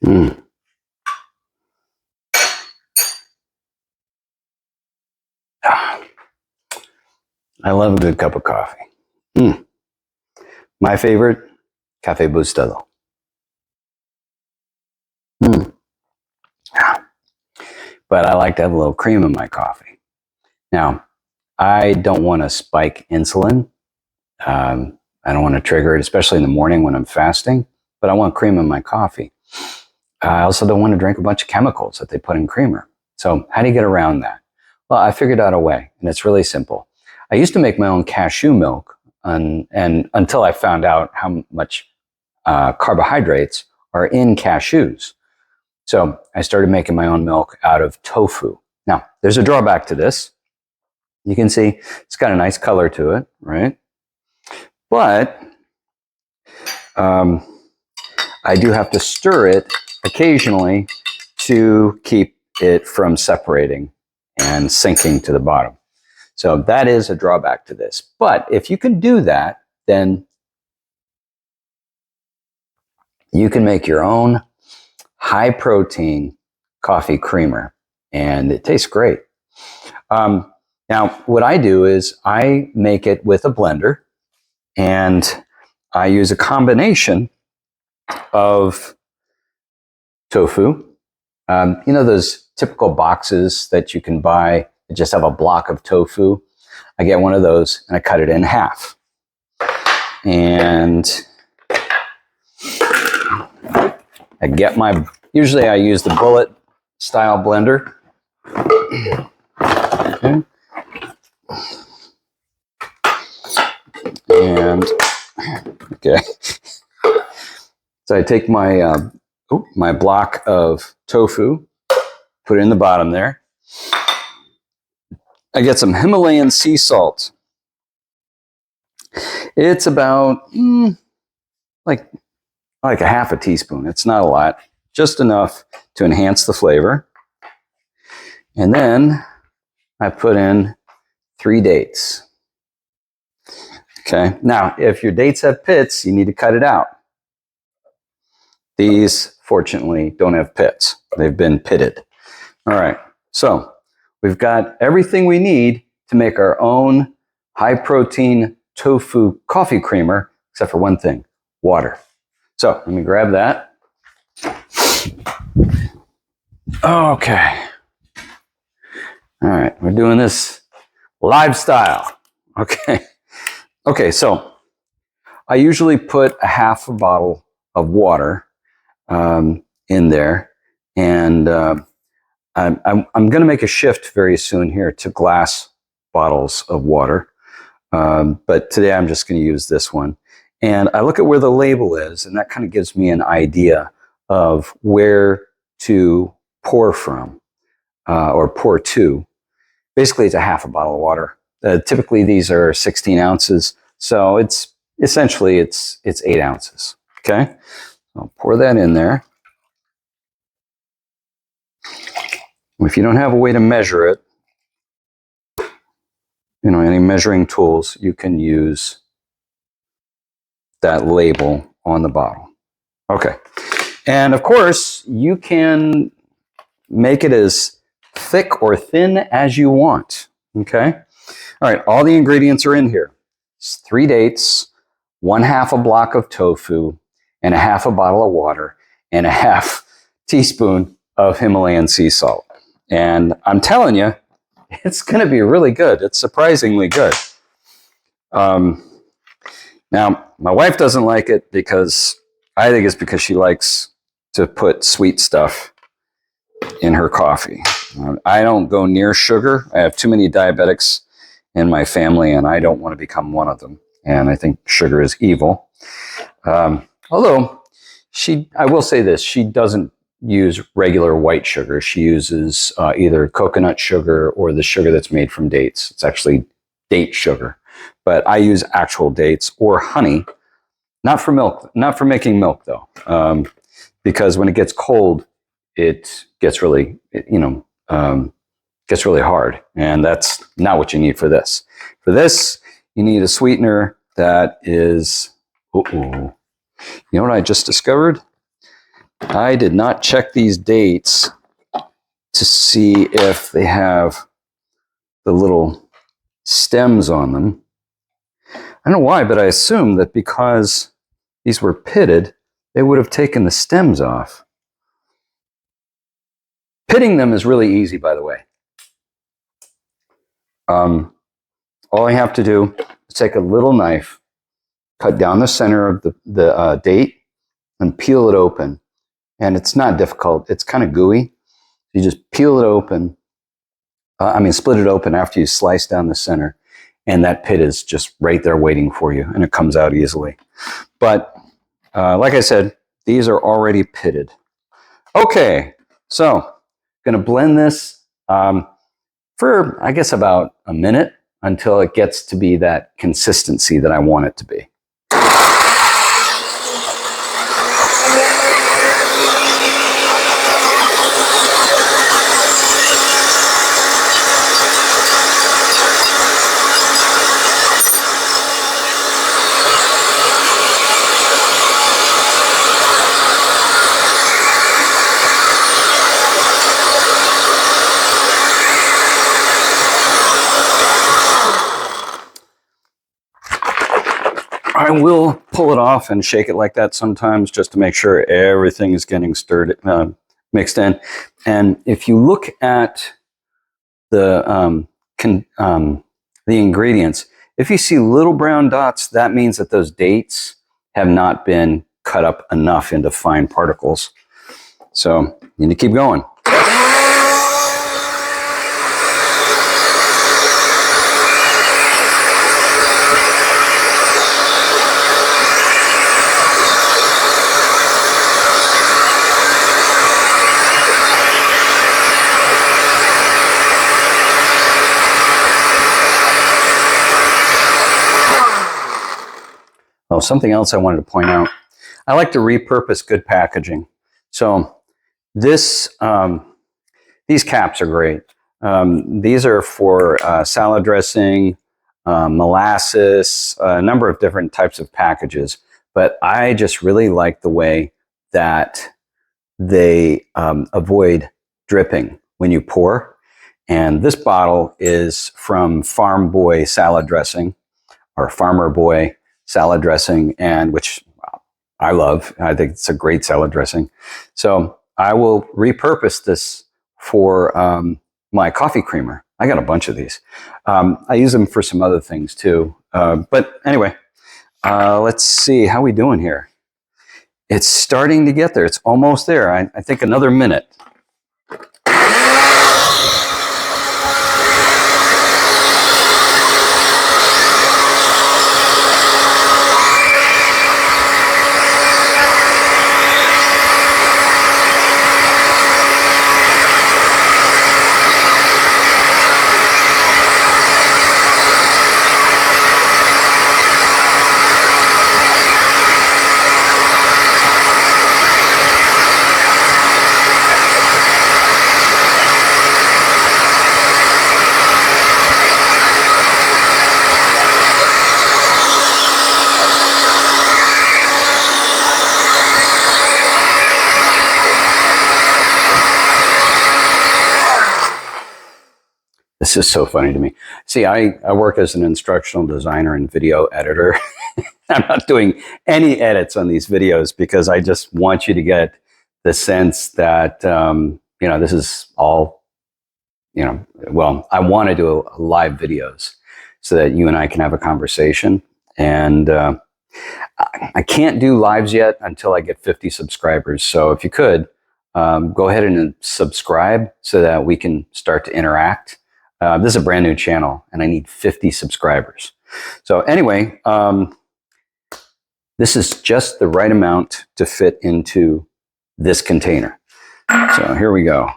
Mm. I love a good cup of coffee. Mm. My favorite, Café Bustelo. Mm. But I like to have a little cream in my coffee. Now, I don't want to spike insulin. I don't want to trigger it, especially in the morning when I'm fasting, but I want cream in my coffee. I also don't want to drink a bunch of chemicals that they put in creamer. So how do you get around that? Well, I figured out a way, and it's really simple. I used to make my own cashew milk, and until I found out how much carbohydrates are in cashews. So I started making my own milk out of tofu. Now, there's a drawback to this. You can see it's got a nice color to it, right? But I do have to stir it occasionally to keep it from separating and sinking to the bottom. So that is a drawback to this. But if you can do that, then you can make your own high protein coffee creamer, and it tastes great. Now, what I do is I make it with a blender, and I use a combination of tofu. You know those typical boxes that you can buy that just have a block of tofu? I get one of those and I cut it in half. And I get usually I use the bullet style blender. Okay. And, okay. So I take my block of tofu, put it in the bottom there. I get some Himalayan sea salt. It's about like a half a teaspoon. It's not a lot, just enough to enhance the flavor. And then I put in 3 dates. Okay. Now, if your dates have pits, you need to cut it out. These, fortunately, don't have pits. They've been pitted. All right. So we've got everything we need to make our own high-protein tofu coffee creamer, except for one thing, water. So let me grab that. Okay. All right. We're doing this live style. Okay. Okay. So I usually put a half a bottle of water in there, and I'm going to make a shift very soon here to glass bottles of water, but today I'm just going to use this one. And I look at where the label is, and that kind of gives me an idea of where to pour from or pour to. Basically, it's a half a bottle of water. Typically, these are 16 ounces, so it's 8 ounces. Okay. I'll pour that in there. If you don't have a way to measure it, any measuring tools, you can use that label on the bottle. Okay. And of course, you can make it as thick or thin as you want. Okay. All right. All the ingredients are in here. It's 3 dates, 1/2 a block of tofu, and a half a bottle of water, and a half teaspoon of Himalayan sea salt. And I'm telling you, it's going to be really good. It's surprisingly good. Now, my wife doesn't like it because I think it's because she likes to put sweet stuff in her coffee. I don't go near sugar. I have too many diabetics in my family, and I don't want to become one of them. And I think sugar is evil. Although, I will say this, she doesn't use regular white sugar. She uses either coconut sugar or the sugar that's made from dates. It's actually date sugar. But I use actual dates or honey, not for milk, not for making milk though, because when it gets cold, it gets really, gets really hard, and that's not what you need for this. For this, you need a sweetener that is. You know what I just discovered? I did not check these dates to see if they have the little stems on them. I don't know why, but I assume that because these were pitted, they would have taken the stems off. Pitting them is really easy, by the way. All I have to do is take a little knife, cut down the center of the date, and peel it open. And it's not difficult. It's kind of gooey. You just peel it open. Split it open after you slice down the center. And that pit is just right there waiting for you, and it comes out easily. But like I said, these are already pitted. Okay, so I'm going to blend this for, I guess, about a minute until it gets to be that consistency that I want it to be. I will pull it off and shake it like that sometimes just to make sure everything is getting mixed in. And if you look at the ingredients, if you see little brown dots, that means that those dates have not been cut up enough into fine particles. So you need to keep going. Oh, something else I wanted to point out. I like to repurpose good packaging. So these caps are great. These are for salad dressing, molasses, a number of different types of packages. But I just really like the way that they avoid dripping when you pour. And this bottle is from Farm Boy salad dressing, or Farmer Boy salad dressing, and which I love. I think it's a great salad dressing. So I will repurpose this for my coffee creamer. I got a bunch of these. I use them for some other things too. But anyway, let's see how we doing here. It's starting to get there. It's almost there. I think another minute. This is so funny to me. See, I work as an instructional designer and video editor. I'm not doing any edits on these videos because I just want you to get the sense that, this is all, well, I want to do live videos so that you and I can have a conversation. And I can't do lives yet until I get 50 subscribers. So if you could, go ahead and subscribe so that we can start to interact. This is a brand new channel and I need 50 subscribers. So anyway, this is just the right amount to fit into this container. So here we go.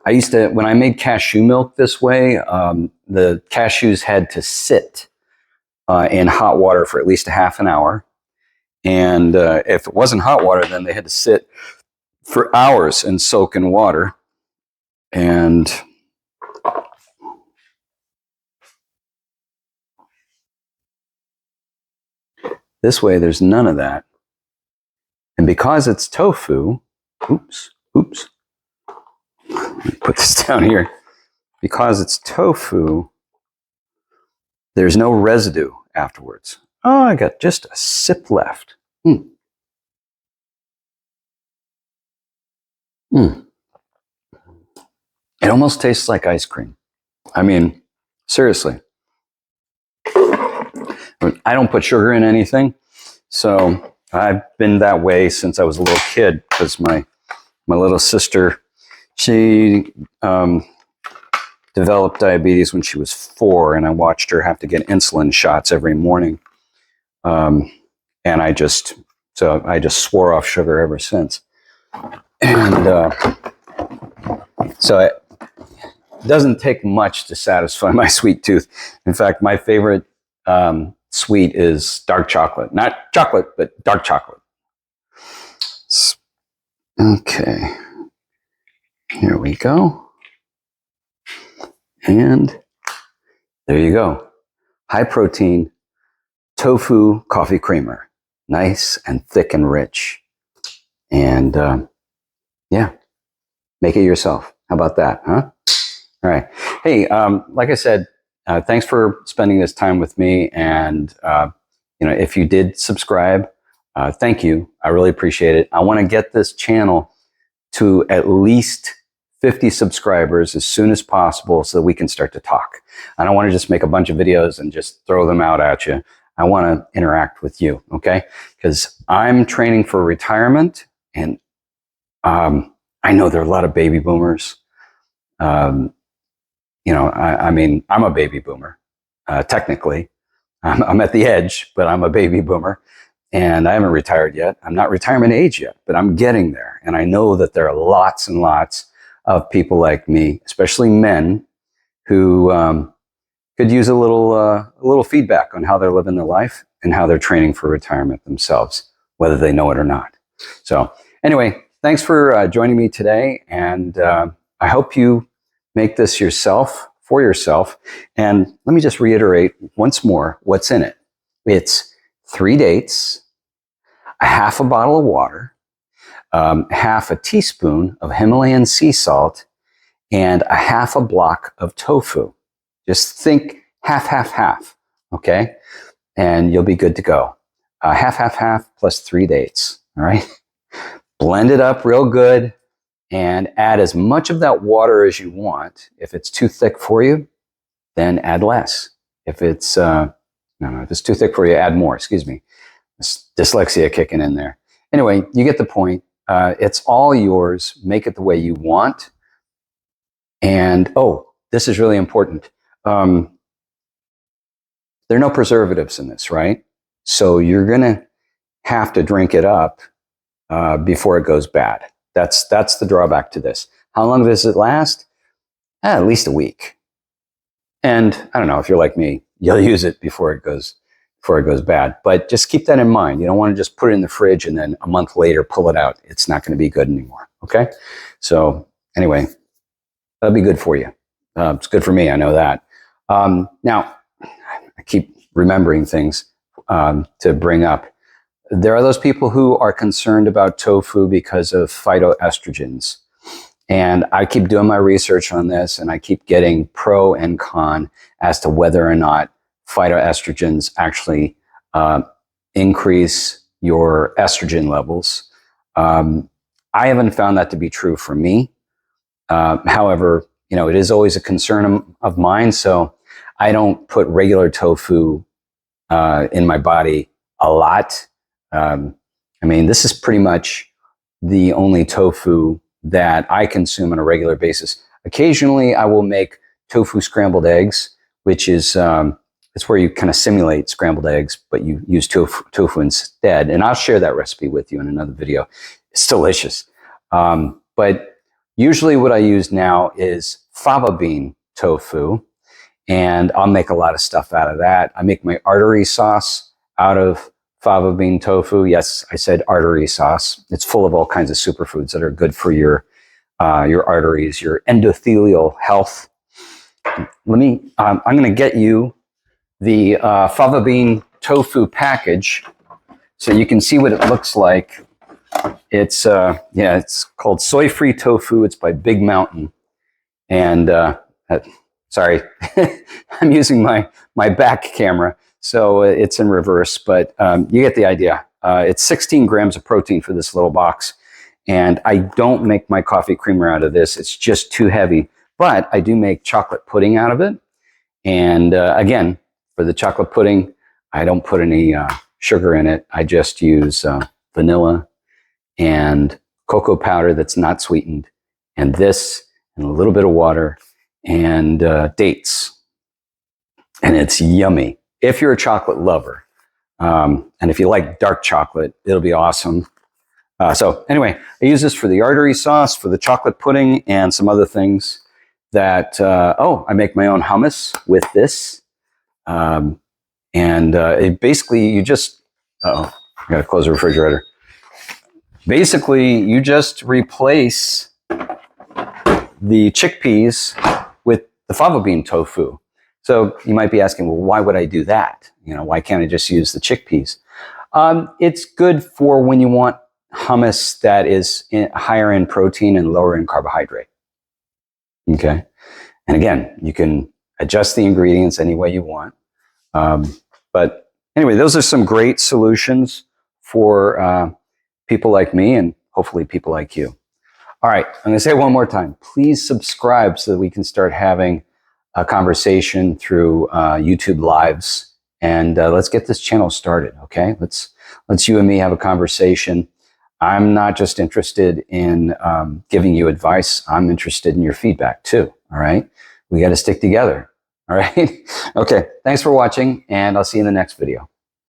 I used to, when I made cashew milk this way, the cashews had to sit in hot water for at least a half an hour. And if it wasn't hot water, then they had to sit for hours and soak in water. And this way, there's none of that. And because it's tofu, oops, let me put this down here. Because it's tofu, there's no residue afterwards. Oh, I got just a sip left. It almost tastes like ice cream. I mean, seriously. I don't put sugar in anything, so I've been that way since I was a little kid because my little sister, she developed diabetes when she was 4, and I watched her have to get insulin shots every morning. And I just swore off sugar ever since. And so it doesn't take much to satisfy my sweet tooth. In fact, my favorite sweet is dark chocolate. Not chocolate, but dark chocolate. Okay. Here we go. And there you go. High protein tofu coffee creamer. Nice and thick and rich. And yeah, make it yourself. How about that, huh? All right. Hey, like I said, thanks for spending this time with me. And, if you did subscribe, thank you. I really appreciate it. I want to get this channel to at least 50 subscribers as soon as possible so that we can start to talk. I don't want to just make a bunch of videos and just throw them out at you. I want to interact with you, okay? Because I'm training for retirement, and I know there are a lot of baby boomers. I mean, I'm a baby boomer, technically. I'm at the edge, but I'm a baby boomer. And I haven't retired yet. I'm not retirement age yet, but I'm getting there. And I know that there are lots and lots of people like me, especially men, who could use a little feedback on how they're living their life and how they're training for retirement themselves, whether they know it or not. So anyway, thanks for joining me today. And I hope you make this for yourself. And let me just reiterate once more what's in it. It's 3 dates, a half a bottle of water, half a teaspoon of Himalayan sea salt, and a half a block of tofu. Just think half, okay? And you'll be good to go. Half plus 3 dates, all right? Blend it up real good and add as much of that water as you want. If it's too thick for you, then add less. If it's, if it's too thick for you, add more, excuse me. Dyslexia kicking in there. Anyway, you get the point. It's all yours. Make it the way you want. And, this is really important. There are no preservatives in this, right? So you're going to have to drink it up before it goes bad. That's the drawback to this. How long does it last? At least a week. And I don't know, if you're like me, you'll use it before it goes bad. But just keep that in mind. You don't want to just put it in the fridge and then a month later pull it out. It's not going to be good anymore. Okay? So anyway, that'll be good for you. It's good for me. I know that. Now, I keep remembering things to bring up. There are those people who are concerned about tofu because of phytoestrogens. And I keep doing my research on this, and I keep getting pro and con as to whether or not phytoestrogens actually increase your estrogen levels. I haven't found that to be true for me. However, it is always a concern of mine, so I don't put regular tofu in my body a lot. This is pretty much the only tofu that I consume on a regular basis. Occasionally, I will make tofu scrambled eggs, which is it's where you kind of simulate scrambled eggs, but you use tofu instead. And I'll share that recipe with you in another video. It's delicious. But usually what I use now is fava bean tofu, and I'll make a lot of stuff out of that. I make my artery sauce out of fava bean tofu. Yes, I said artery sauce. It's full of all kinds of superfoods that are good for your arteries, your endothelial health. I'm going to get you the fava bean tofu package so you can see what it looks like It's it's called soy-free tofu. It's by Big Mountain. And sorry, I'm using my back camera, so it's in reverse, but you get the idea. It's 16 grams of protein for this little box. And I don't make my coffee creamer out of this. It's just too heavy. But I do make chocolate pudding out of it. And again, for the chocolate pudding, I don't put any sugar in it. I just use vanilla and cocoa powder that's not sweetened, and this, and a little bit of water, and dates. And it's yummy. If you're a chocolate lover, and if you like dark chocolate, it'll be awesome. So anyway, I use this for the artery sauce, for the chocolate pudding, and some other things that, I make my own hummus with this. It basically, you just, I gotta close the refrigerator. Basically, you just replace the chickpeas with the fava bean tofu. So you might be asking, well, why would I do that? Why can't I just use the chickpeas? It's good for when you want hummus that is higher in protein and lower in carbohydrate. Okay. And again, you can adjust the ingredients any way you want. But anyway, those are some great solutions for people like me and hopefully people like you. All right. I'm going to say it one more time. Please subscribe so that we can start having a conversation through YouTube lives. And let's get this channel started. Okay. Let's you and me have a conversation. I'm not just interested in giving you advice. I'm interested in your feedback too. All right. We got to stick together. All right. Okay. Thanks for watching, and I'll see you in the next video.